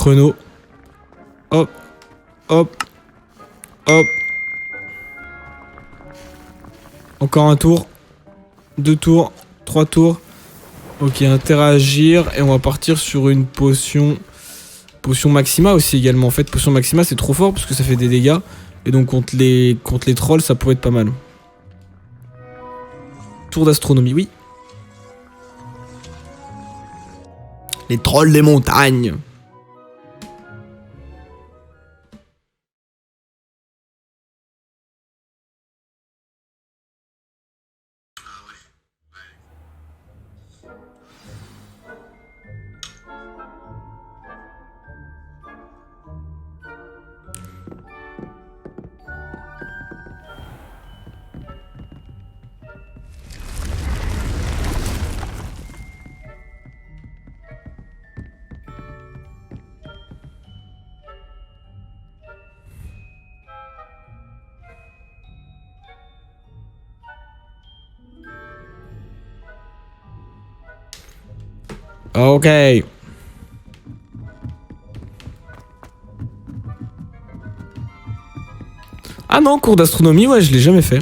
chrono. Hop, hop, hop. Encore un tour. 2 tours. 3 tours. Ok, interagir. Et on va partir sur une potion. Potion Maxima aussi également. En fait, potion Maxima c'est trop fort parce que ça fait des dégâts. Et donc contre les trolls ça pourrait être pas mal. Tour d'astronomie, oui. Les trolls des montagnes. Ok. Ah non, cours d'astronomie, ouais, je l'ai jamais fait.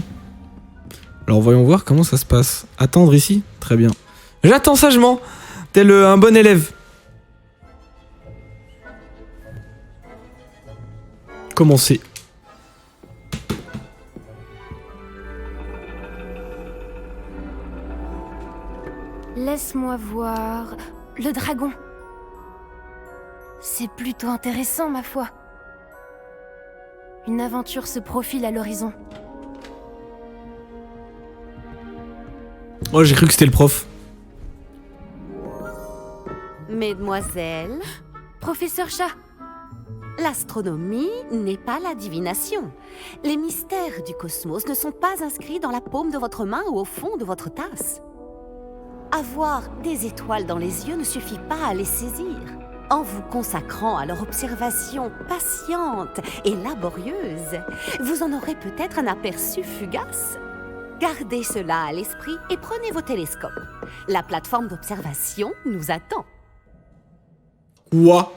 Alors voyons voir comment ça se passe. Attendre ici? Très bien. J'attends sagement, tel un bon élève. Commencer. Laisse-moi voir... Le dragon. C'est plutôt intéressant, ma foi. Une aventure se profile à l'horizon. Oh, j'ai cru que c'était le prof. Mesdemoiselles, Professeur Chat, l'astronomie n'est pas la divination. Les mystères du cosmos ne sont pas inscrits dans la paume de votre main ou au fond de votre tasse. Avoir des étoiles dans les yeux ne suffit pas à les saisir. En vous consacrant à leur observation patiente et laborieuse, vous en aurez peut-être un aperçu fugace. Gardez cela à l'esprit et prenez vos télescopes. La plateforme d'observation nous attend. Quoi?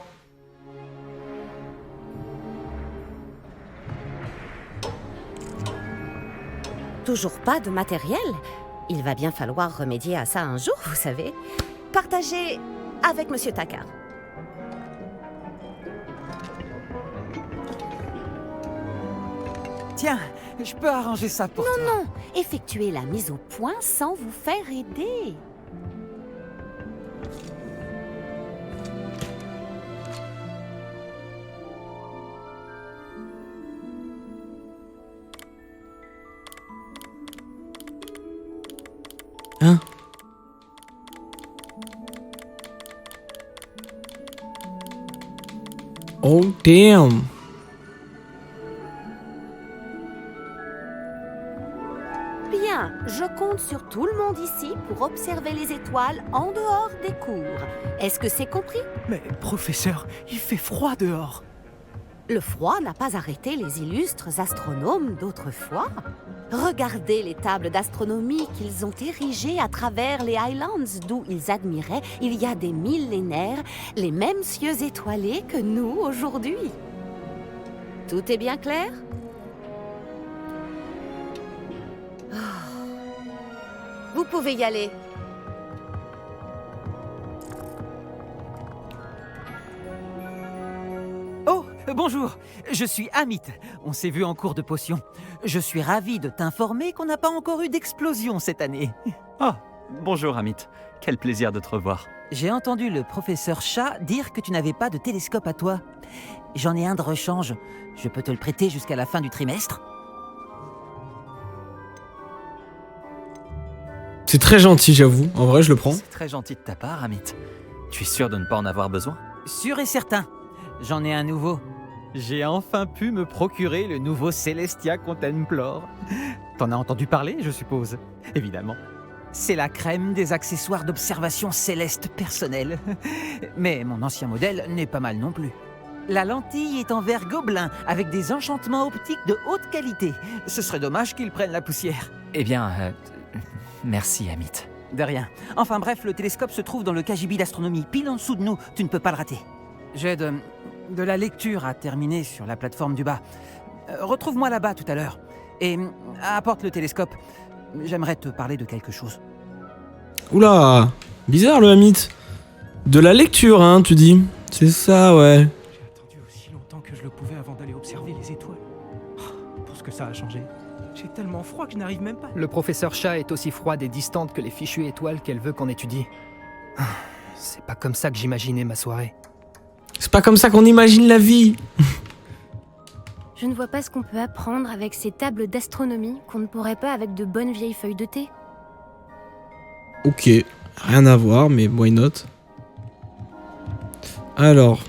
Toujours pas de matériel? Il va bien falloir remédier à ça un jour, vous savez. Partagez avec Monsieur Takar. Tiens, je peux arranger ça pour toi. Non, effectuez la mise au point sans vous faire aider. Hein? Oh damn. Bien, je compte sur tout le monde ici pour observer les étoiles en dehors des cours. Est-ce que c'est compris? Mais professeur, il fait froid dehors. Le froid n'a pas arrêté les illustres astronomes d'autrefois. Regardez les tables d'astronomie qu'ils ont érigées à travers les Highlands, d'où ils admiraient, il y a des millénaires, les mêmes cieux étoilés que nous aujourd'hui. Tout est bien clair? Vous pouvez y aller. Oh, bonjour, je suis Amit. On s'est vu en cours de potion. Je suis ravi de t'informer qu'on n'a pas encore eu d'explosion cette année. Oh, bonjour Amit. Quel plaisir de te revoir. J'ai entendu le professeur Chat dire que tu n'avais pas de télescope à toi. J'en ai un de rechange. Je peux te le prêter jusqu'à la fin du trimestre? C'est très gentil, j'avoue. En vrai, je le prends. C'est très gentil de ta part, Amit. Tu es sûr de ne pas en avoir besoin? Sûr et certain. J'en ai un nouveau. J'ai enfin pu me procurer le nouveau Celestia Contemplor. T'en as entendu parler, je suppose? Évidemment. C'est la crème des accessoires d'observation céleste personnelle. Mais mon ancien modèle n'est pas mal non plus. La lentille est en verre gobelin, avec des enchantements optiques de haute qualité. Ce serait dommage qu'ils prennent la poussière. Eh bien, merci Amit. De rien. Enfin bref, le télescope se trouve dans le KGB d'astronomie, pile en dessous de nous. Tu ne peux pas le rater. Jed, de la lecture à terminer sur la plateforme du bas. Retrouve-moi là-bas tout à l'heure. Et apporte le télescope. J'aimerais te parler de quelque chose. Oula, bizarre le Hamit. De la lecture, hein, tu dis. C'est ça, ouais. J'ai attendu aussi longtemps que je le pouvais avant d'aller observer les étoiles. Oh, pour ce que ça a changé. J'ai tellement froid que je n'arrive même pas. Le professeur Chat est aussi froide et distante que les fichues étoiles qu'elle veut qu'on étudie. C'est pas comme ça que j'imaginais ma soirée. C'est pas comme ça qu'on imagine la vie. Je ne vois pas ce qu'on peut apprendre avec ces tables d'astronomie qu'on ne pourrait pas avec de bonnes vieilles feuilles de thé. Ok, rien à voir, mais why not? Alors,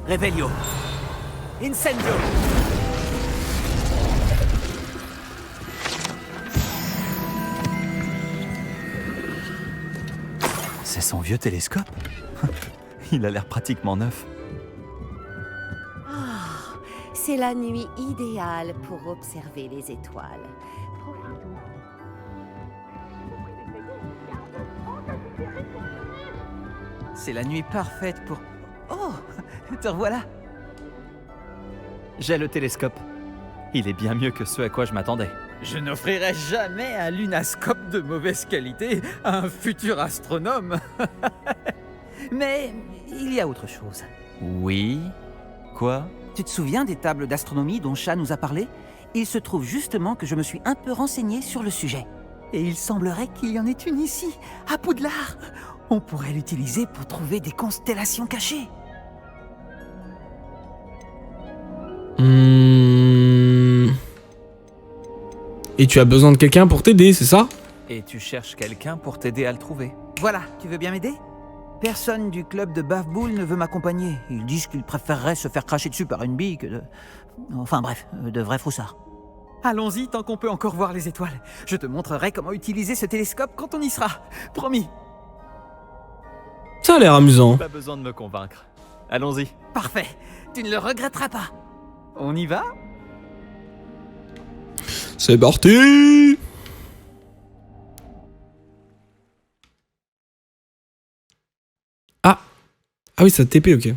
Revelio. Incendio. C'est son vieux télescope. Il a l'air pratiquement neuf. Ah, c'est la nuit idéale pour observer les étoiles. C'est la nuit parfaite pour... Oh, te revoilà. J'ai le télescope. Il est bien mieux que ce à quoi je m'attendais. Je n'offrirai jamais un lunascope de mauvaise qualité à un futur astronome. Mais il y a autre chose. Oui. Quoi? Tu te souviens des tables d'astronomie dont Chat nous a parlé? Il se trouve justement que je me suis un peu renseigné sur le sujet. Et il semblerait qu'il y en ait une ici, à Poudlard. On pourrait l'utiliser pour trouver des constellations cachées. Et tu as besoin de quelqu'un pour t'aider, c'est ça? Et tu cherches quelqu'un pour t'aider à le trouver. Voilà, tu veux bien m'aider? Personne du club de Bafboul ne veut m'accompagner. Ils disent qu'ils préféreraient se faire cracher dessus par une bille que de... Enfin bref, de vrais froussards. Allons-y tant qu'on peut encore voir les étoiles. Je te montrerai comment utiliser ce télescope quand on y sera. Promis. Ça a l'air amusant. Pas besoin de me convaincre. Allons-y. Parfait. Tu ne le regretteras pas. On y va? C'est parti! Ah! Ah oui, ça TP, ok.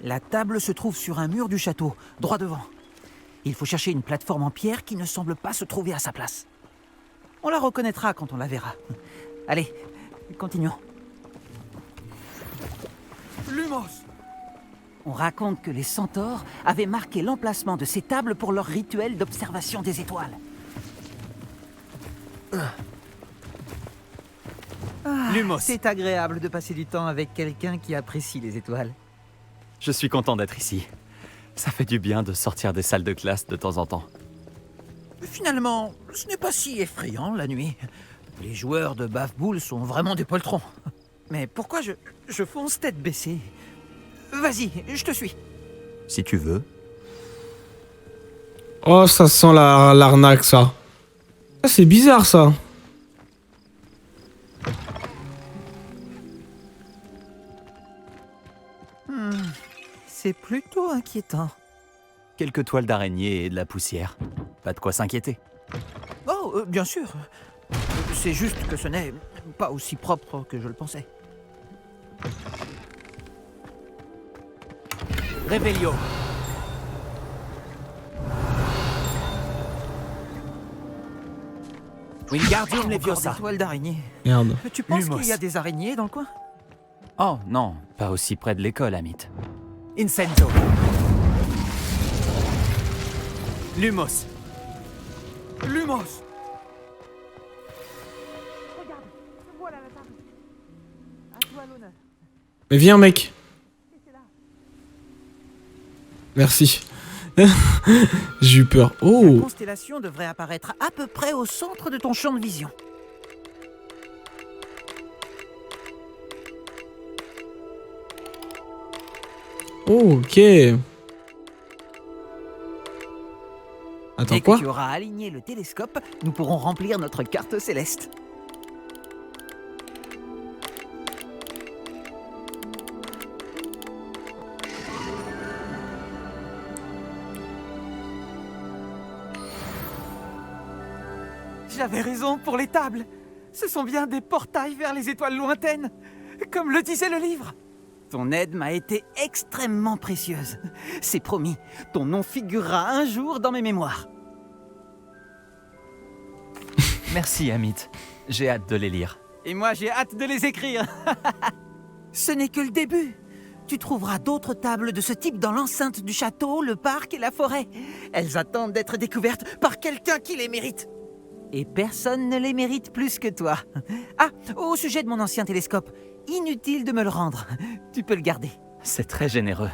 La table se trouve sur un mur du château, droit devant. Il faut chercher une plateforme en pierre qui ne semble pas se trouver à sa place. On la reconnaîtra quand on la verra. Allez, continuons. Lumos! On raconte que les centaures avaient marqué l'emplacement de ces tables pour leur rituel d'observation des étoiles. Lumos. C'est agréable de passer du temps avec quelqu'un qui apprécie les étoiles. Je suis content d'être ici. Ça fait du bien de sortir des salles de classe de temps en temps. Finalement, ce n'est pas si effrayant la nuit. Les joueurs de Bafboul sont vraiment des poltrons. Mais pourquoi je fonce tête baissée? Vas-y, je te suis. Si tu veux. Oh, ça sent l'arnaque, ça. Ah, c'est bizarre, ça. C'est plutôt inquiétant. Quelques toiles d'araignée et de la poussière. Pas de quoi s'inquiéter. Oh, bien sûr. C'est juste que ce n'est pas aussi propre que je le pensais. Revelio. Wingardium Encore Leviosa. des toiles d'araignée. Merde. Tu penses Lumos. qu'il y a des araignées dans le coin? Oh non, pas aussi près de l'école, Amit. Incenso. Lumos. Lumos. Mais viens, mec. Merci. J'ai eu peur. La Oh! constellation devrait apparaître à peu près au centre de ton champ de vision. Ok. Attends, Dès que quoi? tu auras aligné le télescope, nous pourrons remplir notre carte céleste. J'avais raison pour les tables. Ce sont bien des portails vers les étoiles lointaines, comme le disait le livre. Ton aide m'a été extrêmement précieuse. C'est promis, ton nom figurera un jour dans mes mémoires. Merci, Amit. J'ai hâte de les lire. Et moi, j'ai hâte de les écrire. Ce n'est que le début. Tu trouveras d'autres tables de ce type dans l'enceinte du château, le parc et la forêt. Elles attendent d'être découvertes par quelqu'un qui les mérite. Et personne ne les mérite plus que toi. Ah, au sujet de mon ancien télescope, inutile de me le rendre. Tu peux le garder. C'est très généreux.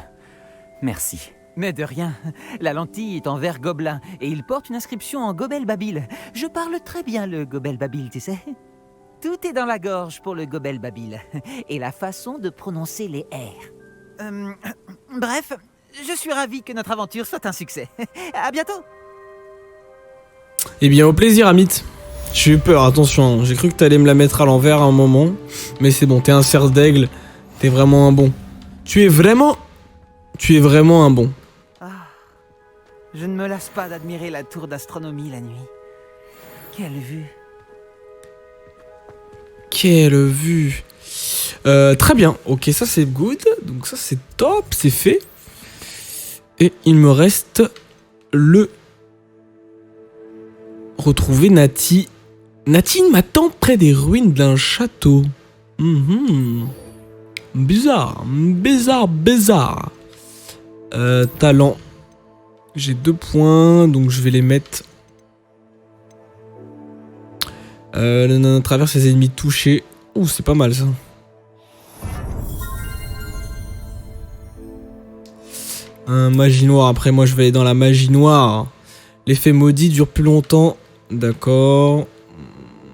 Merci. Mais de rien. La lentille est en verre gobelin et il porte une inscription en gobel babil. Je parle très bien le gobel babil, tu sais. Tout est dans la gorge pour le gobel babil et la façon de prononcer les R. Bref, je suis ravi que notre aventure soit un succès. À bientôt. Eh bien, au plaisir, Amit. J'ai eu peur, attention. J'ai cru que t'allais me la mettre à l'envers à un moment. Mais c'est bon, t'es un cerf d'aigle. T'es vraiment un bon. Tu es vraiment un bon. Ah, je ne me lasse pas d'admirer la tour d'astronomie la nuit. Quelle vue. Quelle vue. Très bien. Ok, ça c'est good. Donc ça c'est top, c'est fait. Et il me reste le... Retrouver Nati. Nati m'attend près des ruines d'un château. Bizarre. Talent. J'ai 2 points, donc je vais les mettre. Le nain traverse les ennemis touchés. Ouh, c'est pas mal ça. Magie noire. Après, moi je vais aller dans la magie noire. L'effet maudit dure plus longtemps. D'accord.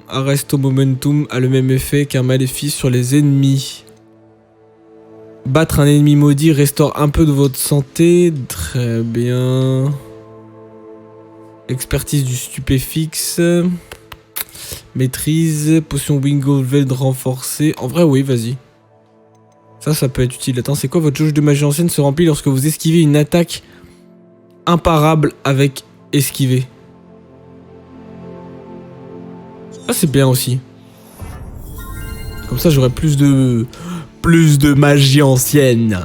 Arresto momentum a le même effet qu'un maléfice sur les ennemis. Battre un ennemi maudit restaure un peu de votre santé. Très bien. Expertise du stupéfixe. Maîtrise. Potion Wingolveld renforcée. En vrai, oui, vas-y. Ça peut être utile. Attends, c'est quoi? Votre jauge de magie ancienne se remplit lorsque vous esquivez une attaque imparable avec esquiver. Ah, c'est bien aussi. Comme ça, j'aurai plus de magie ancienne.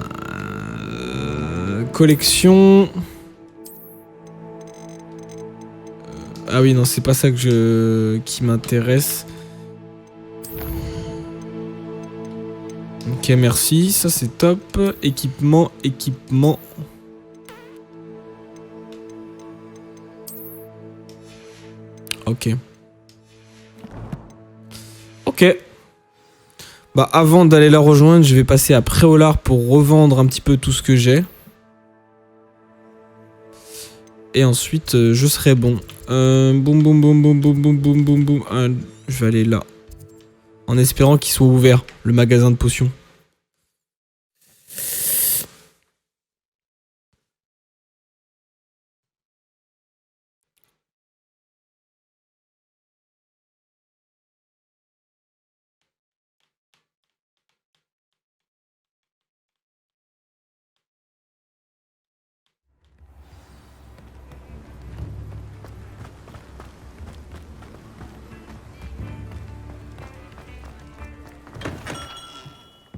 Collection. Ah oui, non, c'est pas ça qui m'intéresse. Ok, merci. Ça, c'est top. Équipement. Ok. Bah, avant d'aller la rejoindre, je vais passer à Préolard pour revendre un petit peu tout ce que j'ai. Et ensuite, je serai bon. Boum. Je vais aller là. En espérant qu'il soit ouvert, le magasin de potions.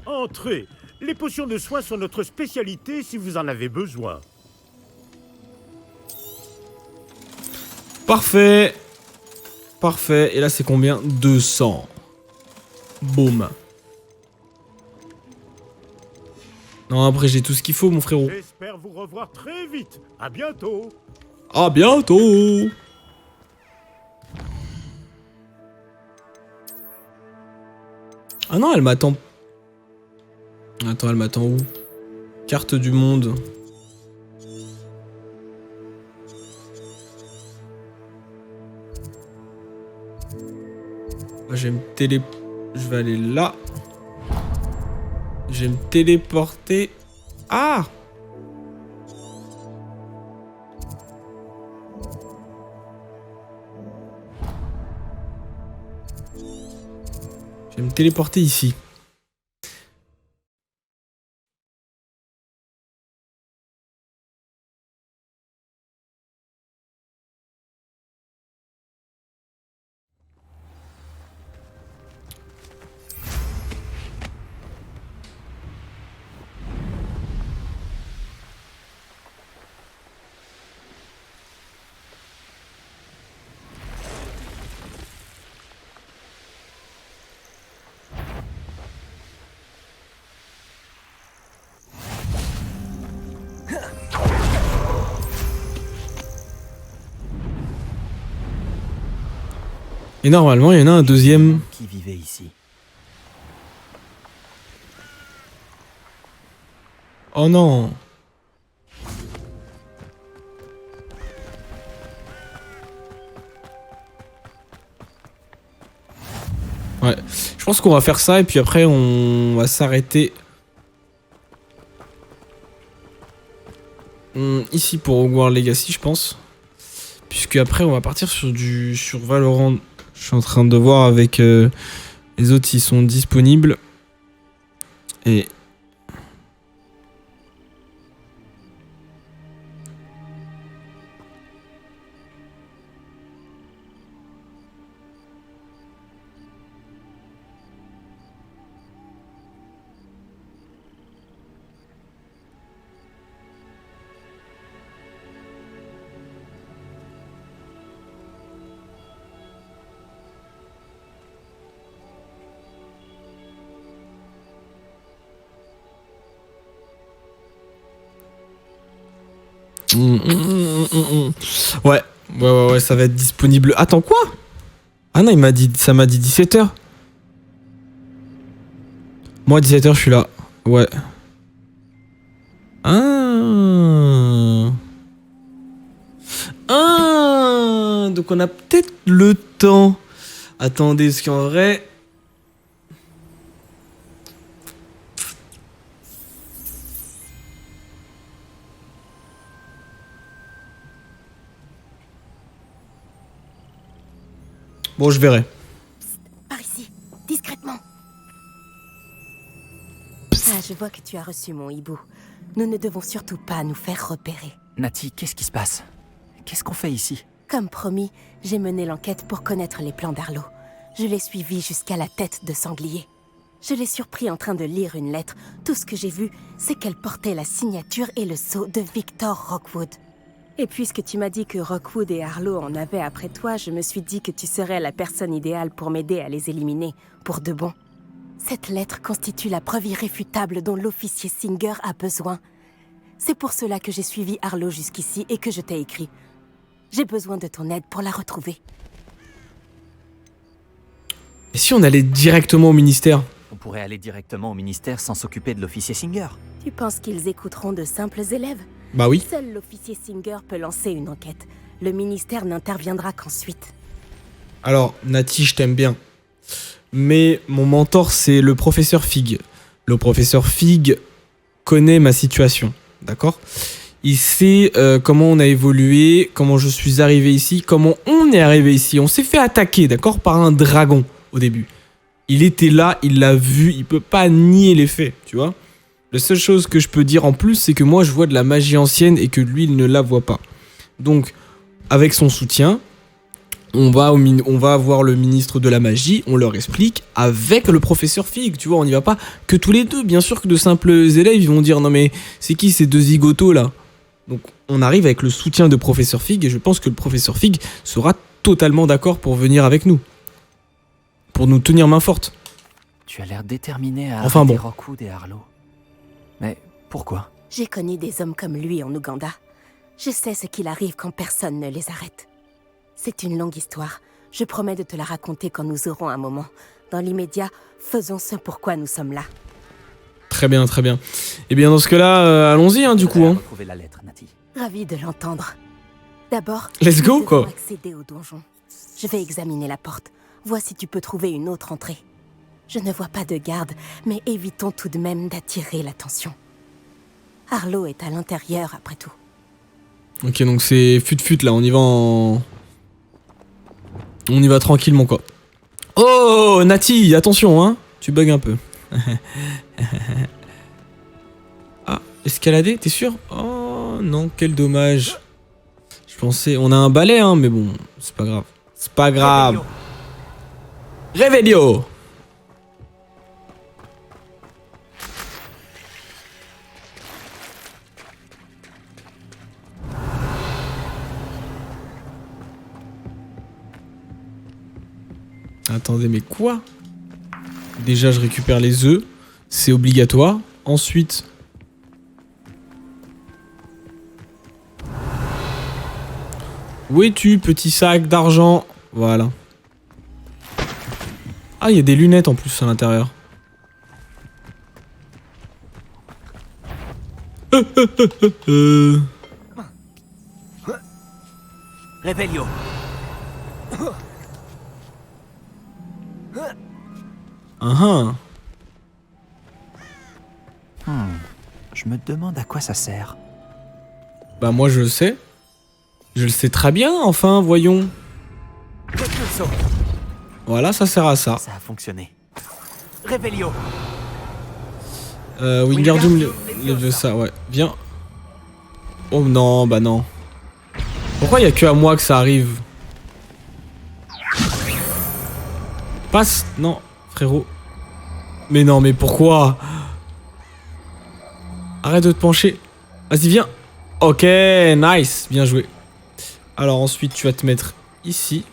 Entrez. Les potions de soins sont notre spécialité si vous en avez besoin. Parfait. Et là, c'est combien? 200. Boum. Non, après, j'ai tout ce qu'il faut, mon frérot. J'espère vous revoir très vite. À bientôt. À bientôt. Ah non, elle m'attend. Attends, elle m'attend où? Carte du monde. Je vais aller là. Je vais me téléporter. Ah! Je vais me téléporter ici. Et normalement, il y en a un deuxième. Qui vivait ici? Oh non. Ouais, je pense qu'on va faire ça et puis après on va s'arrêter ici pour Hogwarts Legacy, je pense. Puisque après on va partir sur Valorant. Je suis en train de voir avec les autres s'ils sont disponibles. Et Ouais, ça va être disponible. Attends, quoi? Ah non, ça m'a dit 17h. Moi, 17h, je suis là. Ouais. Donc on a peut-être le temps. Attendez, parce qu'en vrai... Bon, je verrai. Par ici, discrètement. Ah, je vois que tu as reçu mon hibou. Nous ne devons surtout pas nous faire repérer. Nati, qu'est-ce qui se passe? Qu'est-ce qu'on fait ici? Comme promis, j'ai mené l'enquête pour connaître les plans d'Arlo. Je l'ai suivi jusqu'à la tête de sanglier. Je l'ai surpris en train de lire une lettre. Tout ce que j'ai vu, c'est qu'elle portait la signature et le sceau de Victor Rockwood. Et puisque tu m'as dit que Rockwood et Arlo en avaient après toi, je me suis dit que tu serais la personne idéale pour m'aider à les éliminer, pour de bon. Cette lettre constitue la preuve irréfutable dont l'officier Singer a besoin. C'est pour cela que j'ai suivi Arlo jusqu'ici et que je t'ai écrit. J'ai besoin de ton aide pour la retrouver. Et si on allait directement au ministère? On pourrait aller directement au ministère sans s'occuper de l'officier Singer. Tu penses qu'ils écouteront de simples élèves? Bah oui. Seul l'officier Singer peut lancer une enquête. Le ministère n'interviendra qu'ensuite. Alors, Nati, je t'aime bien. Mais mon mentor, c'est le professeur Fig. Le professeur Fig connaît ma situation, d'accord? Il sait comment on a évolué, comment je suis arrivé ici, comment on est arrivé ici. On s'est fait attaquer, d'accord, par un dragon au début. Il était là, il l'a vu, il peut pas nier les faits, tu vois? La seule chose que je peux dire en plus, c'est que moi, je vois de la magie ancienne et que lui, il ne la voit pas. Donc, avec son soutien, on va voir le ministre de la magie, on leur explique avec le professeur Fig, tu vois, on n'y va pas que tous les deux. Bien sûr que de simples élèves, ils vont dire non mais c'est qui ces deux zigotos là? Donc on arrive avec le soutien de professeur Fig et je pense que le professeur Fig sera totalement d'accord pour venir avec nous. Pour nous tenir main forte. Tu as l'air déterminé à Enfin arrêter bon. Rockwood et Arlo. Mais pourquoi? J'ai connu des hommes comme lui en Ouganda. Je sais ce qu'il arrive quand personne ne les arrête. C'est une longue histoire. Je promets de te la raconter quand nous aurons un moment. Dans l'immédiat, faisons ce pourquoi nous sommes là. Très bien, très bien. Et bien dans ce cas-là, allons-y du coup. Hein. Retrouver la lettre, Nati. Ravi de l'entendre. D'abord, Let's go, nous devons quoi. accéder au donjon. Je vais examiner la porte. Vois si tu peux trouver une autre entrée. Je ne vois pas de garde, mais évitons tout de même d'attirer l'attention. Arlo est à l'intérieur, après tout. Ok, donc c'est fut là, on y va en... On y va tranquillement, quoi. Oh, Nati, attention, hein. Tu bugs un peu. Ah, escalader, t'es sûr? Oh, non, quel dommage. Je pensais... On a un balai, hein, mais bon, c'est pas grave. C'est pas grave. Revelio. Attendez, mais quoi? Déjà, je récupère les œufs. C'est obligatoire. Ensuite... Où es-tu, petit sac d'argent? Voilà. Ah, il y a des lunettes en plus à l'intérieur. Réveillon. Ah Je me demande à quoi ça sert. Bah moi je le sais. Je le sais très bien, enfin, voyons. Voilà, ça sert à ça. Ça a fonctionné. Réveillon. Wingardium Leviosa, ouais. Viens. Oh non, bah non. Pourquoi il y a que à moi que ça arrive? Passe. Non, frérot. Mais non, mais pourquoi? Arrête de te pencher. Vas-y, viens. Ok, nice. Bien joué. Alors ensuite, tu vas te mettre ici.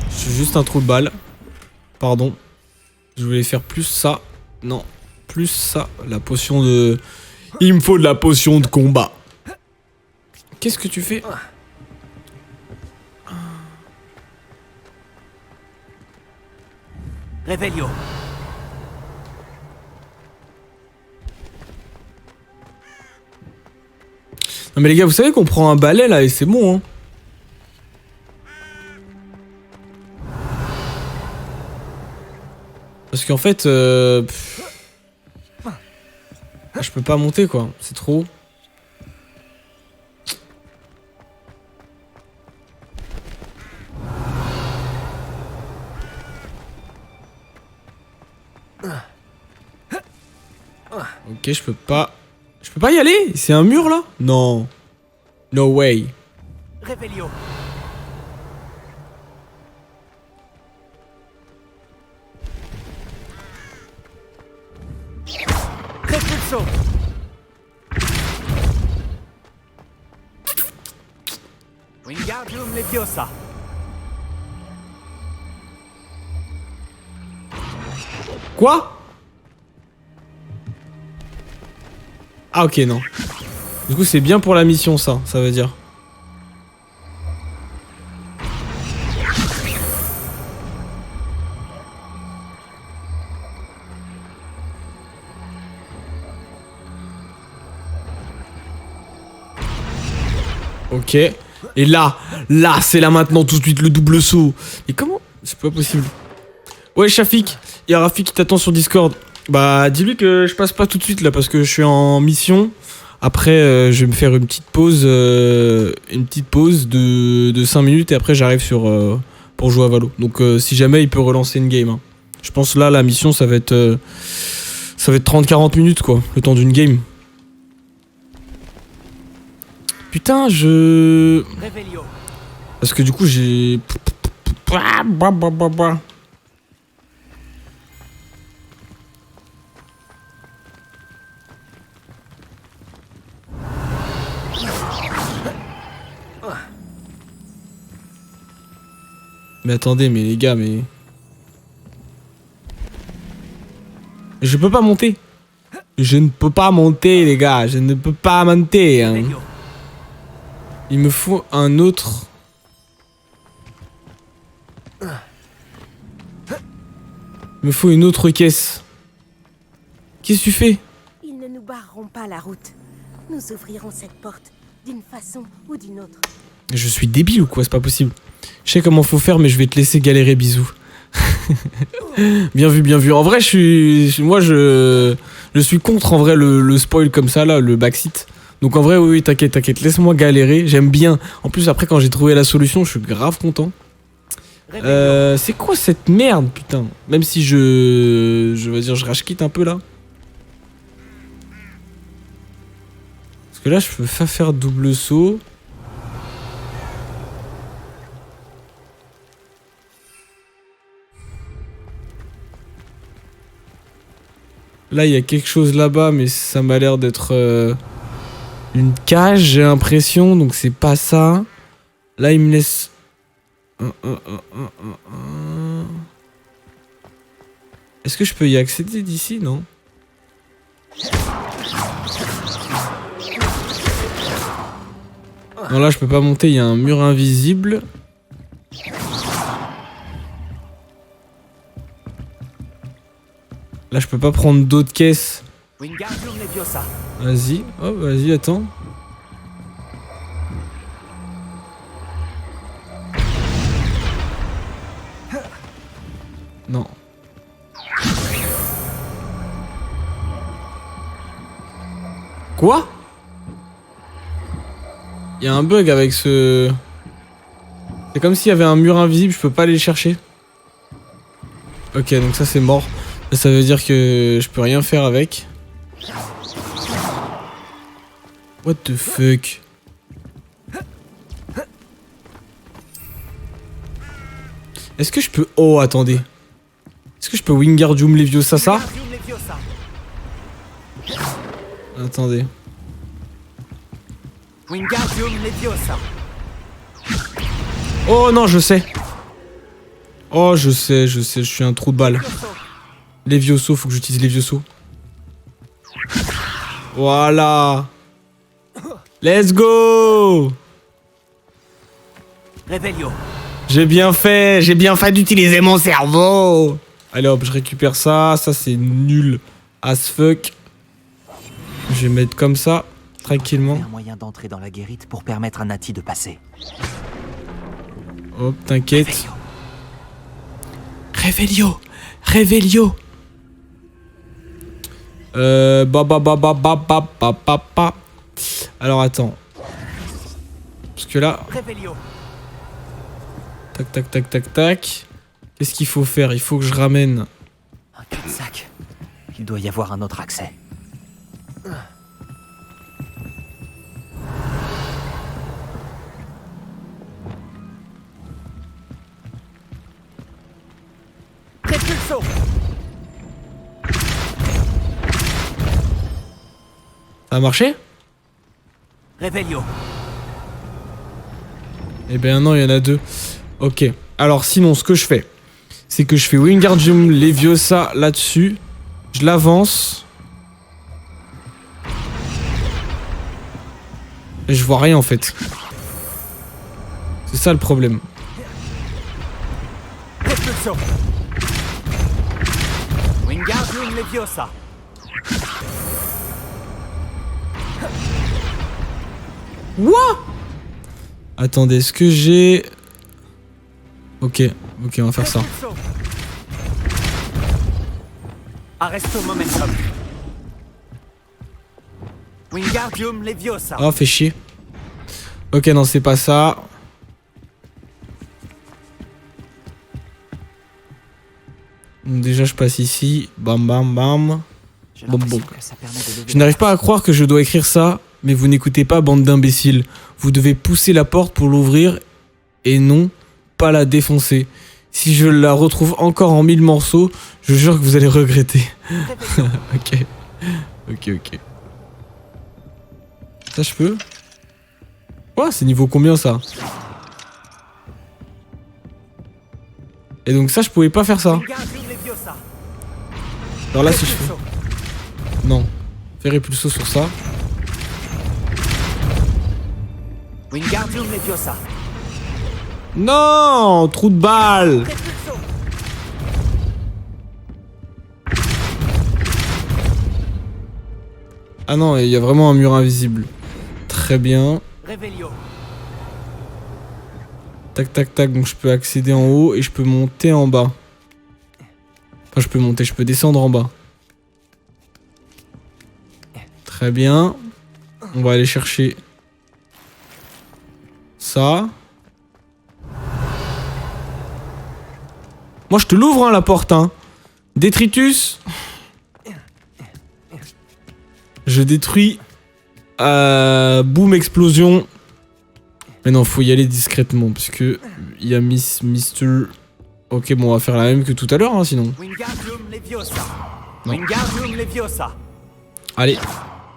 Je suis juste un trou de balle. Pardon. Je voulais faire plus ça. Non, plus ça. La potion de... Il me faut de la potion de combat. Qu'est-ce que tu fais? Réveillon. Non mais les gars, vous savez qu'on prend un balai là et c'est bon, hein. Parce qu'en fait, je peux pas monter quoi, c'est trop. Ok, je peux pas y aller. C'est un mur là? Non. No way. Réveillon. Repulsor. Wingardium Leviosa. Quoi? Ah ok, non. Du coup c'est bien pour la mission ça veut dire. Ok. Et là, c'est là maintenant tout de suite le double saut. Et comment? C'est pas possible. Ouais Shafik, il y a Rafik qui t'attend sur Discord. Bah dis-lui que je passe pas tout de suite là parce que je suis en mission. Après je vais me faire une petite pause de 5 minutes et après j'arrive sur pour jouer à Valo. Donc si jamais il peut relancer une game, hein. Je pense là la mission ça va être 30-40 minutes quoi, le temps d'une game. Putain, Réveillon. parce que du coup j'ai... Mais attendez, mais les gars, mais... Je peux pas monter. Je ne peux pas monter, les gars. Je ne peux pas monter, hein. Il me faut un autre... Il me faut une autre caisse. Qu'est-ce que tu fais? Ils ne nous barreront pas la route. Nous ouvrirons cette porte d'une façon ou d'une autre. Je suis débile ou quoi? C'est pas possible. Je sais comment faut faire, mais je vais te laisser galérer, bisous. Bien vu, bien vu. En vrai, je suis contre en vrai le spoil comme ça là, le backseat. Donc en vrai, oui, t'inquiète, laisse-moi galérer. J'aime bien. En plus, après, quand j'ai trouvé la solution, je suis grave content. C'est quoi cette merde, putain? Même si je veux dire, je rage-quitte un peu là. Parce que là, je peux pas faire double saut. Là, il y a quelque chose là-bas, mais ça m'a l'air d'être une cage, j'ai l'impression, donc c'est pas ça. Là, il me laisse... Est-ce que je peux y accéder d'ici? Non. Non, là, je peux pas monter, il y a un mur invisible. Là, je peux pas prendre d'autres caisses. Vas-y, oh, vas-y, attends. Non. Quoi? Il y a un bug avec ce... C'est comme s'il y avait un mur invisible, je peux pas aller le chercher. Ok, donc ça c'est mort. Ça veut dire que je peux rien faire avec. What the fuck? Est-ce que je peux... Oh, attendez. Est-ce que je peux Wingardium Leviosa ça? Attendez. Wingardium Leviosa. Oh non, je sais. Oh, je sais, je suis un trou de balle. Levioso, faut que j'utilise Levioso. Voilà. Let's go. Revelio. J'ai bien fait d'utiliser mon cerveau. Allez hop, je récupère ça, ça c'est nul as fuck. Je vais mettre comme ça, tranquillement. Un moyen d'entrer dans la guérite pour permettre à Nati de passer. Hop, t'inquiète. Revelio. Revelio. Alors attends. Parce que là... Tac, tac, tac, tac, tac. Qu'est-ce qu'il faut faire? Il faut que je ramène... Un cul-de-sac. Il doit y avoir un autre accès. Ça a marché? Revelio. Eh ben non, il y en a deux. Ok. Alors sinon, ce que je fais, c'est que je fais Wingardium Leviosa là-dessus. Je l'avance. Et je vois rien en fait. C'est ça le problème. Wingardium Leviosa. What? Attendez, est-ce que j'ai... Ok, ok, on va faire ça. Arresto momentum. Wingardium Leviosa. Oh, fait chier. Ok, non, c'est pas ça. Déjà, je passe ici. Bam, bam, bam. Bon, bon. Je n'arrive pas à croire que je dois écrire ça, mais vous n'écoutez pas, bande d'imbéciles. Vous devez pousser la porte pour l'ouvrir et non pas la défoncer. Si je la retrouve encore en 1000 morceaux, je jure que vous allez regretter. Ok. Ok, ok. Ça, je peux? Ouais, c'est niveau combien ça? Et donc ça, je pouvais pas faire ça. Alors là, si je fais... Non. Fais répulso sur ça. Wingardium Leviosa. Non, trou de balle. Ah non, il y a vraiment un mur invisible. Très bien. Revelio. Tac, tac, tac. Donc je peux accéder en haut et je peux monter en bas. Enfin, je peux monter, je peux descendre en bas. Très bien. On va aller chercher ça. Moi, je te l'ouvre, hein, la porte, hein. Détritus. Je détruis. Boum, explosion. Mais non, faut y aller discrètement, parce que il y a Mister... Ok, bon, on va faire la même que tout à l'heure, hein, sinon. Wingardium Leviosa. Non. Wingardium Leviosa. Allez,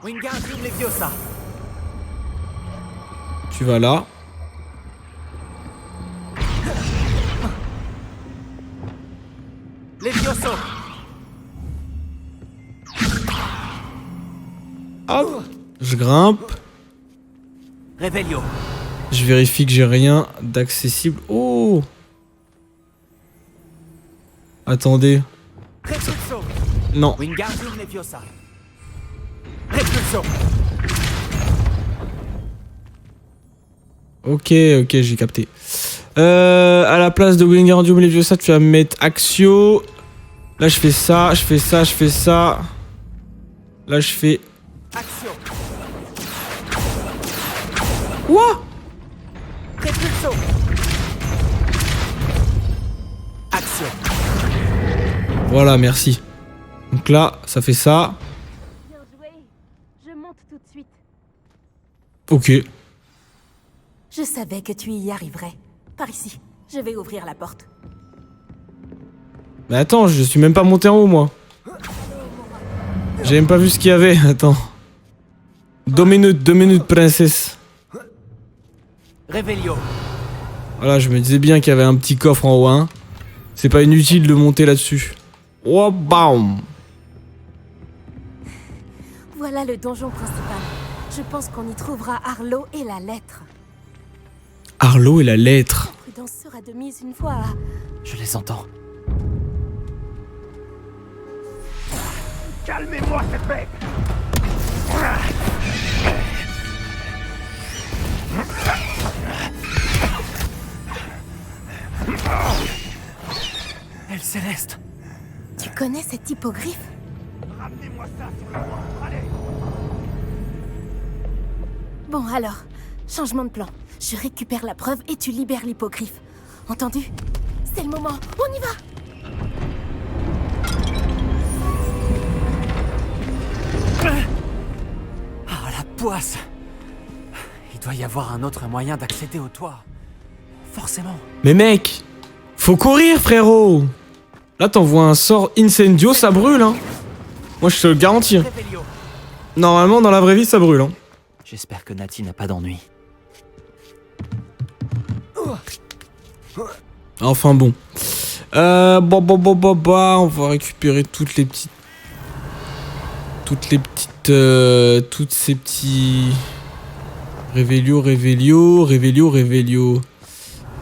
Wingardium Leviosa. tu vas là. Levioso. Hop, je grimpe. Revelio. Je vérifie que j'ai rien d'accessible. Oh! Attendez. Repulso. Non. Wingardium Leviosa. Repulso. Ok, j'ai capté. À la place de Wingardium Leviosa, tu vas me mettre Axio. Là, je fais ça, je fais ça, je fais ça. Là, je fais... Action. Quoi? Repulso. Action. Voilà, merci. Donc là, ça fait ça. Bien joué. Je monte tout de suite. Ok. Je savais que tu y arriverais. Par ici, je vais ouvrir la porte. Mais attends, je suis même pas monté en haut, moi. J'ai même pas vu ce qu'il y avait. Attends. 2 minutes, princesse. Revelio. Voilà, je me disais bien qu'il y avait un petit coffre en haut, hein. C'est pas inutile de monter là-dessus. Oh, bam! Voilà le donjon principal. Je pense qu'on y trouvera Arlo et la lettre. Arlo et la lettre. La prudence sera de mise une fois à... Je les entends. Calmez-moi cette bête. Elle Céleste. Tu connais cet hippogriffe? Ramenez-moi ça sur la voie. Allez. Bon alors, changement de plan. Je récupère la preuve et tu libères l'hippogriffe. Entendu? C'est le moment, on y va! Ah, la poisse! Il doit y avoir un autre moyen d'accéder au toit. Forcément. Mais mec, faut courir, frérot. Là, t'envoies un sort incendio, ça brûle, hein. Moi, je te le garantis. Revelio. Normalement, dans la vraie vie, ça brûle, hein. J'espère que Nati n'a pas d'ennui. Enfin bon. On va récupérer toutes ces petits... Revelio.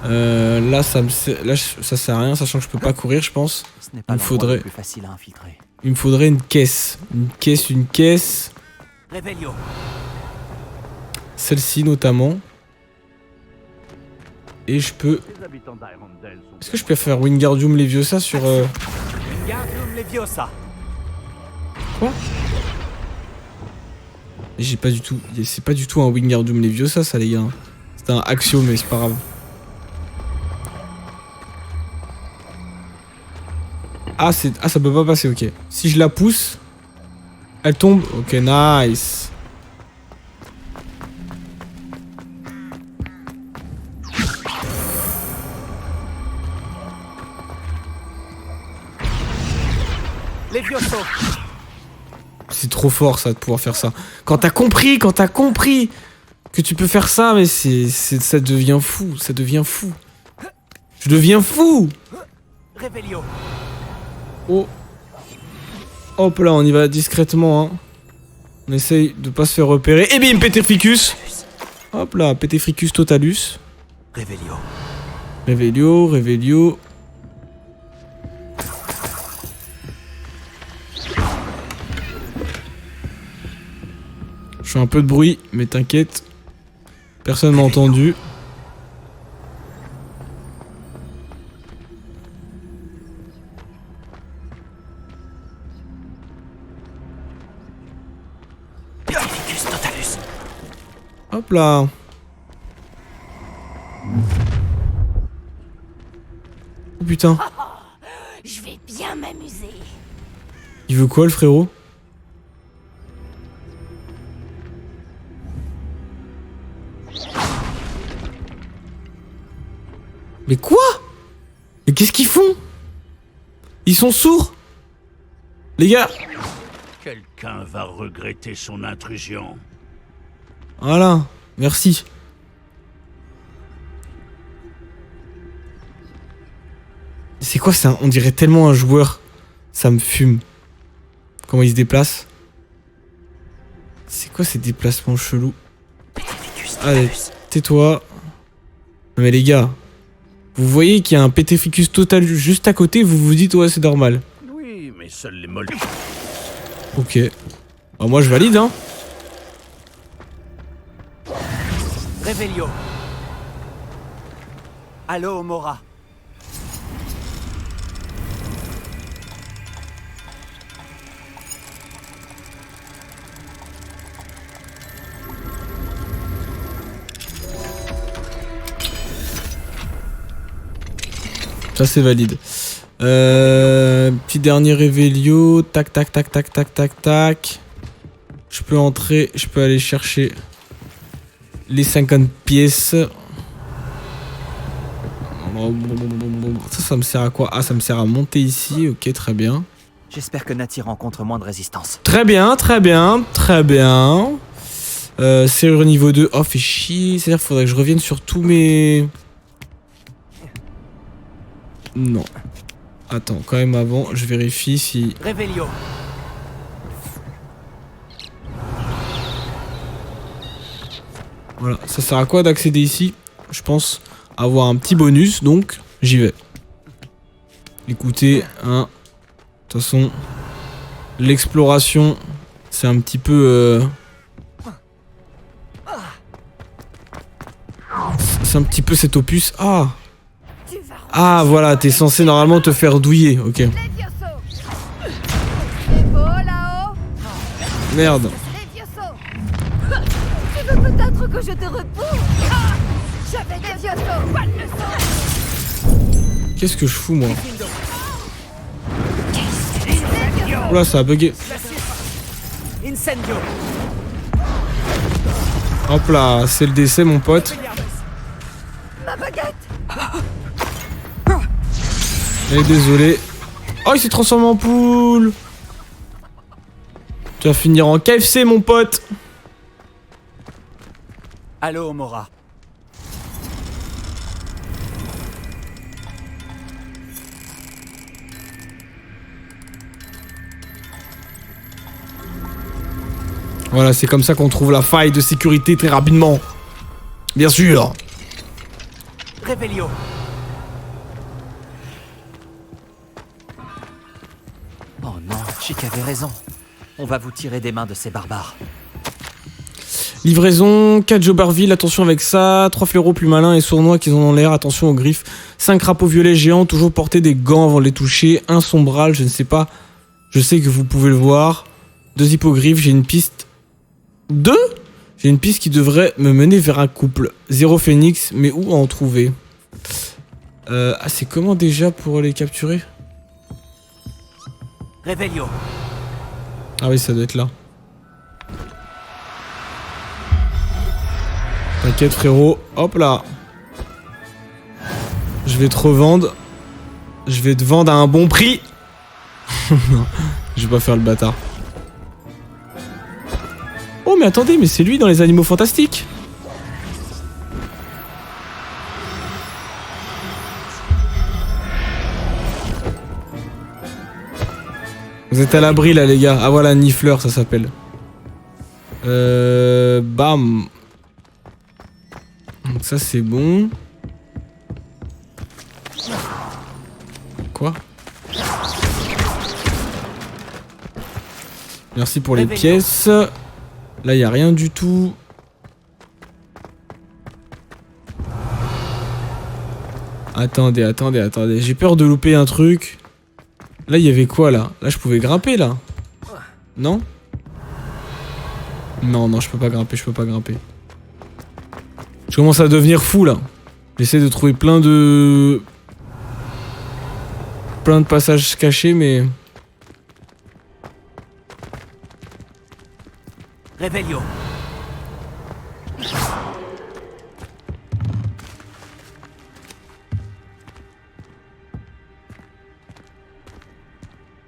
Là, ça sert à rien, sachant que je peux pas courir, je pense. Ce n'est pas l'endroit le plus facile à infiltrer. Il me faudrait une caisse. Une caisse. Revelio. Celle-ci, notamment. Et je peux... Est-ce que je peux faire Wingardium Leviosa sur... Wingardium Leviosa. Quoi? J'ai pas du tout... C'est pas du tout un Wingardium Leviosa, ça, les gars. C'est un Axio, mais c'est pas grave. Ah, ça peut pas passer, ok. Si je la pousse, elle tombe. Ok, nice. Levioso. C'est trop fort, ça, de pouvoir faire ça. Quand t'as compris que tu peux faire ça, mais ça devient fou, Je deviens fou. Revelio. Oh. Hop là, on y va discrètement, hein. On essaye de pas se faire repérer. Et bim, Petrificus. Hop là, Petrificus totalus. Revelio. Je fais un peu de bruit, mais t'inquiète. Personne m'a entendu. Hop là. Oh putain. Je vais bien m'amuser. Il veut quoi, le frérot? Mais quoi? Mais qu'est-ce qu'ils font? Ils sont sourds? Les gars. Quelqu'un va regretter son intrusion. Voilà, merci. C'est quoi ça? On dirait tellement un joueur. Ça me fume. Comment il se déplace? C'est quoi ces déplacements chelous? Allez, tais-toi. Non mais les gars, vous voyez qu'il y a un Petrificus total juste à côté, vous vous dites ouais c'est normal. Oui, mais seuls les molles. Ok. Bah, moi je valide hein. Revelio. Allo, Mora. Ça c'est valide. Petit dernier Revelio. Tac tac tac tac tac tac tac. Je peux entrer, je peux aller chercher les 50 pièces. Ça me sert à quoi? Ah, ça me sert à monter ici. Ok, très bien. J'espère que Nati rencontre moins de résistance. Très bien, très bien, très bien. Serrure niveau 2. Oh, fait chier. C'est-à-dire qu'il faudrait que je revienne sur tous mes... Non. Attends, quand même avant, je vérifie si... Revelio. Voilà, ça sert à quoi d'accéder ici? Je pense avoir un petit bonus, donc j'y vais. Écoutez, hein, de toute façon, l'exploration, c'est un petit peu... C'est un petit peu cet opus. Ah! Ah, voilà, t'es censé normalement te faire douiller, ok. Merde. Tu veux peut-être que je te repousse? J'avais des Qu'est-ce que je fous, moi? Oula, ça a bugué. Incendio. Hop là, c'est le décès, mon pote. Ma baguette. Et désolé. Oh, il s'est transformé en poule. Tu vas finir en KFC, mon pote. Allo, Mora. Voilà, c'est comme ça qu'on trouve la faille de sécurité très rapidement. Bien sûr. Revelio. Oh non, Chick avait raison. On va vous tirer des mains de ces barbares. Livraison, 4 Jobarville, attention avec ça. 3 fléaux plus malins et sournois qu'ils ont dans l'air, attention aux griffes. 5 crapauds violets géants, toujours porter des gants avant de les toucher. Un sombral, je ne sais pas. Je sais que vous pouvez le voir. 2 hippogriffes, j'ai une piste. 2 ? J'ai une piste qui devrait me mener vers un couple. 0 phénix, mais où en trouver? Ah, c'est comment déjà pour les capturer? Revelio. Ah oui, ça doit être là. T'inquiète frérot, hop là. Je vais te revendre. Je vais te vendre à un bon prix. Non, je vais pas faire le bâtard. Oh mais attendez, mais c'est lui dans les animaux fantastiques. Vous êtes à l'abri là les gars. Ah voilà, Nifleur ça s'appelle. Bam. Donc ça c'est bon. Quoi? Merci pour les pièces. Là y a rien du tout. Attendez, attendez, attendez. J'ai peur de louper un truc. Là, il y avait quoi, là? Là, je pouvais grimper, là? Non? Non, non, je peux pas grimper, je peux pas grimper. Je commence à devenir fou, là. J'essaie de trouver plein de passages cachés, mais... Revelio.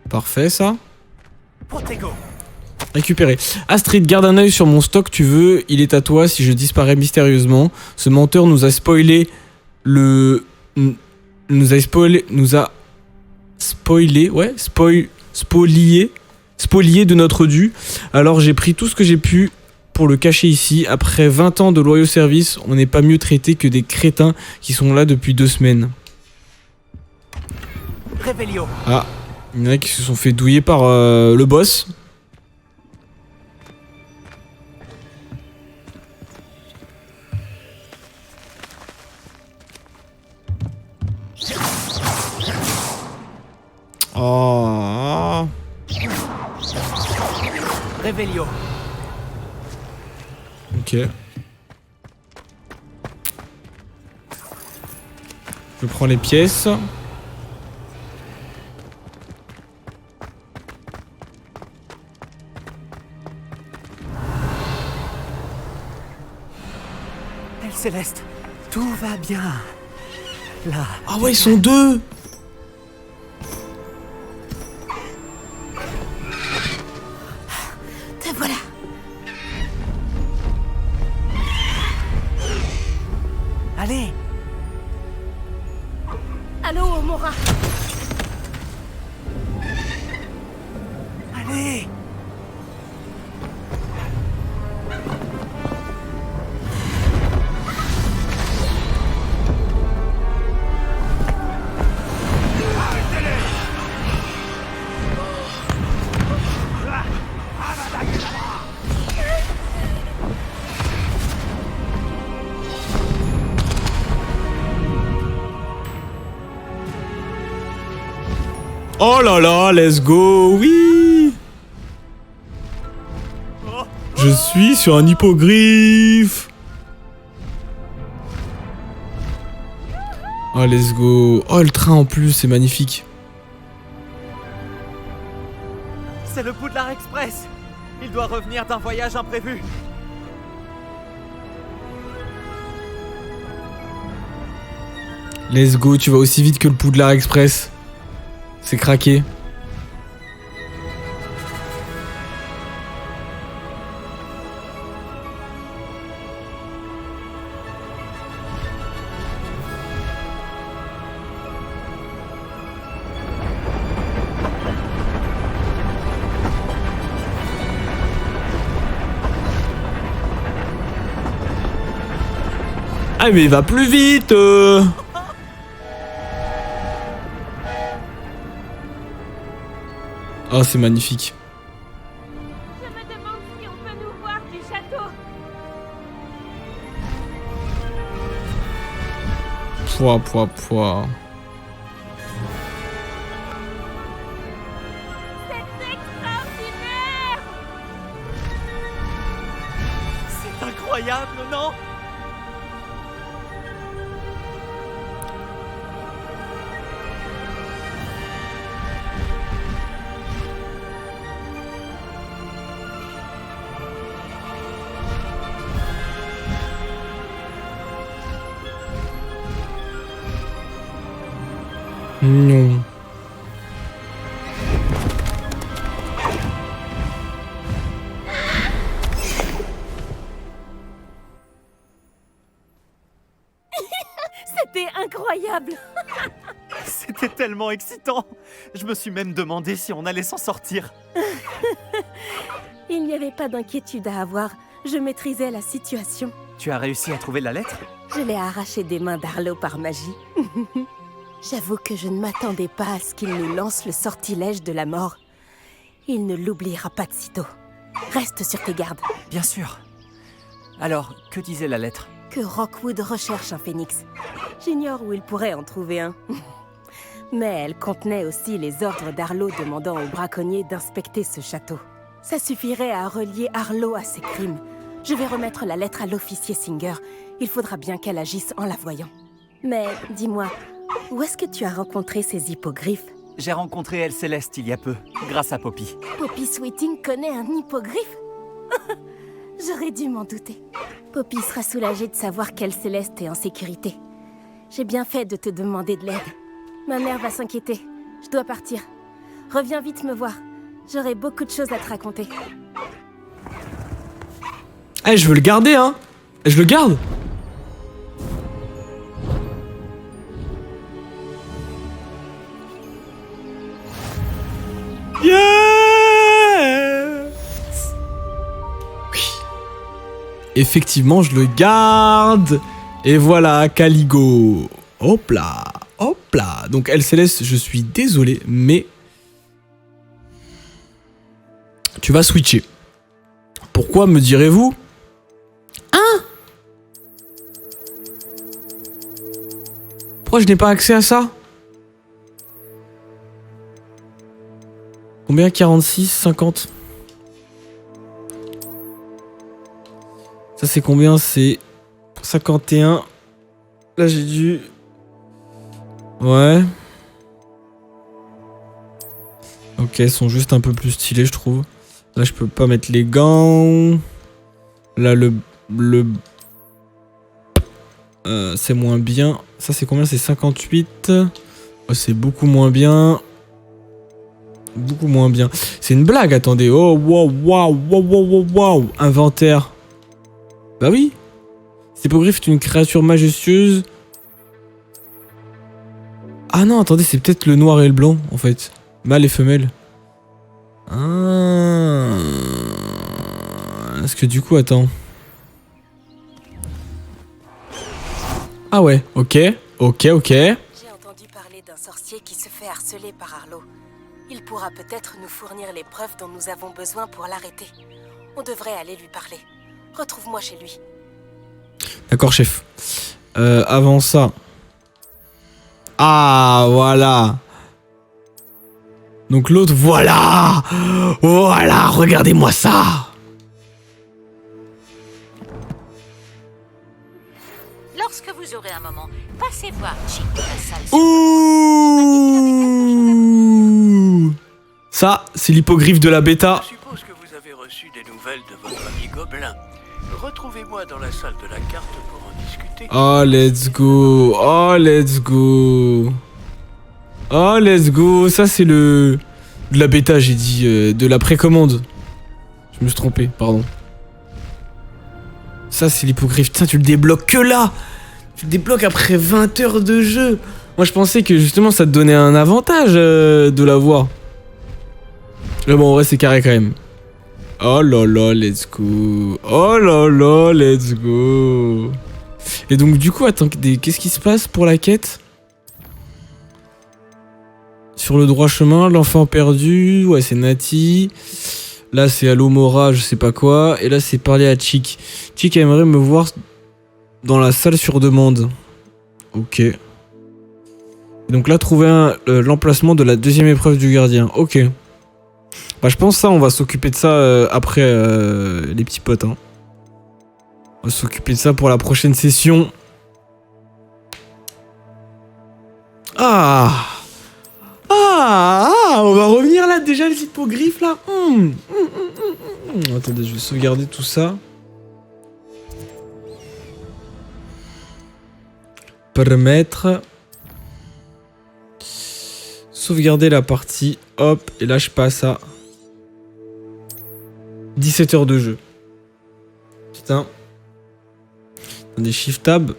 Parfait, ça. Protego. Récupérer. Astrid, garde un œil sur mon stock, tu veux. Il est à toi si je disparais mystérieusement. Ce menteur nous a spoilé le... Nous a spoilé... Ouais, spolié de notre dû. Alors j'ai pris tout ce que j'ai pu pour le cacher ici. Après 20 ans de loyaux services, on n'est pas mieux traité que des crétins qui sont là depuis 2 semaines. Réveillon. Ah, il y en a qui se sont fait douiller par le boss. Oh. Réveillon. Ok. Je prends les pièces. Elle Céleste, tout va bien. Là. Ah ouais, ils sont 2. Te voilà. Allez. Allô, Omora. Allez. Oh là là, let's go, oui. Je suis sur un hippogriffe. Oh, let's go. Oh, le train en plus, c'est magnifique. C'est le Poudlard Express. Il doit revenir d'un voyage imprévu. Let's go, tu vas aussi vite que le Poudlard Express. C'est craqué. Ah mais il va plus vite Oh, c'est magnifique. Je me demande si on peut nous voir du château. Pouah. C'est extraordinaire. C'est incroyable, non? Non. C'était incroyable. C'était tellement excitant. Je me suis même demandé si on allait s'en sortir. Il n'y avait pas d'inquiétude à avoir. Je maîtrisais la situation. Tu as réussi à trouver la lettre? Je l'ai arrachée des mains d'Arlo par magie. J'avoue que je ne m'attendais pas à ce qu'il nous lance le sortilège de la mort. Il ne l'oubliera pas de sitôt. Reste sur tes gardes. Bien sûr. Alors, que disait la lettre? Que Rockwood recherche un phénix. J'ignore où il pourrait en trouver un. Mais elle contenait aussi les ordres d'Arlo demandant aux braconniers d'inspecter ce château. Ça suffirait à relier Arlo à ses crimes. Je vais remettre la lettre à l'officier Singer. Il faudra bien qu'elle agisse en la voyant. Mais dis-moi, où est-ce que tu as rencontré ces hippogriffes? J'ai rencontré Elle Céleste il y a peu, grâce à Poppy. Poppy Sweeting connaît un hippogriffe? J'aurais dû m'en douter. Poppy sera soulagée de savoir qu'Elle Céleste est en sécurité. J'ai bien fait de te demander de l'aide. Ma mère va s'inquiéter. Je dois partir. Reviens vite me voir. J'aurai beaucoup de choses à te raconter. Eh, je veux le garder, hein. Je le garde. Yes. Oui. effectivement, je le garde. Et voilà, Caligo. Hop là, hop là. Donc, El Céleste, je suis désolé, mais... tu vas switcher. Pourquoi, me direz-vous? Hein? Pourquoi je n'ai pas accès à ça? Combien? 46, 50. Ça c'est combien? C'est 51. Là j'ai dû... ouais. Ok, elles sont juste un peu plus stylées je trouve. Là je peux pas mettre les gants. Là le... c'est moins bien. Ça c'est combien? C'est 58. Oh, c'est beaucoup moins bien. Beaucoup moins bien. C'est une blague, attendez. Oh, wow, wow, wow, wow, wow, wow. Inventaire. Bah oui. Cet hippogriffe est une créature majestueuse. Ah non, attendez, c'est peut-être le noir et le blanc, en fait. Mâle et femelle. Ah. Est-ce que du coup, attends. Ah ouais, ok, ok, ok. J'ai entendu parler d'un sorcier qui se fait harceler par Arlo. Il pourra peut-être nous fournir les preuves dont nous avons besoin pour l'arrêter. On devrait aller lui parler. Retrouve-moi chez lui. D'accord, chef. Avant ça... ah, voilà. Donc l'autre, voilà. Voilà, regardez-moi ça. Lorsque vous aurez un moment, passez voir Chick dans la salle. Ouh. Ça, c'est l'hippogriffe de la bêta. Je suppose que vous avez reçu des nouvelles de votre ami Gobelin. Retrouvez-moi dans la salle de la carte pour en discuter. Oh, let's go. Oh, let's go. Oh, let's go. Ça, c'est le... de la bêta, j'ai dit. De la précommande. Je me suis trompé, pardon. Ça, c'est l'hippogriffe. Putain, tu le débloques que là. Tu le débloques après 20 heures de jeu. Moi, je pensais que justement, ça te donnait un avantage de l'avoir. Mais bon, en vrai, c'est carré quand même. Oh là là, let's go. Oh là là, let's go. Et donc, du coup, attends, qu'est-ce qui se passe pour la quête? Sur le droit chemin, l'enfant perdu. Ouais, c'est Nati. Là, c'est Alomora, je sais pas quoi. Et là, c'est parler à Chick. Chick aimerait me voir dans la salle sur demande. Ok. Et donc là, trouver l'emplacement de la deuxième épreuve du gardien. Ok. Bah, je pense ça, on va s'occuper de ça après les petits potes. Hein. On va s'occuper de ça pour la prochaine session. Ah! Ah, on va revenir là, déjà les hippogriffes là. Attendez, je vais sauvegarder tout ça. Permettre. Sauvegarder la partie. Hop, et là je passe à 17 heures de jeu. Putain. Attendez, Shift Tab.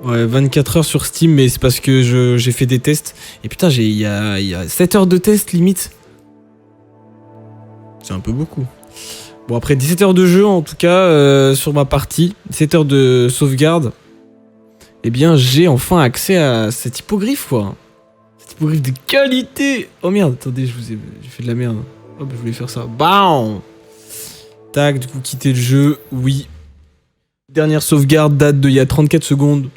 Ouais, 24 heures sur Steam, mais c'est parce que j'ai fait des tests. Et putain, il y a 7 heures de test limite. C'est un peu beaucoup. Bon, après 17 heures de jeu, en tout cas, sur ma partie, 7 heures de sauvegarde, eh bien, j'ai enfin accès à cet hippogriffe, quoi. Cet hippogriffe de qualité. Oh merde, attendez, j'ai fait de la merde. Hop, je voulais faire ça. Bam. Tac, du coup, quitter le jeu, oui. Dernière sauvegarde date d'il y a 34 secondes.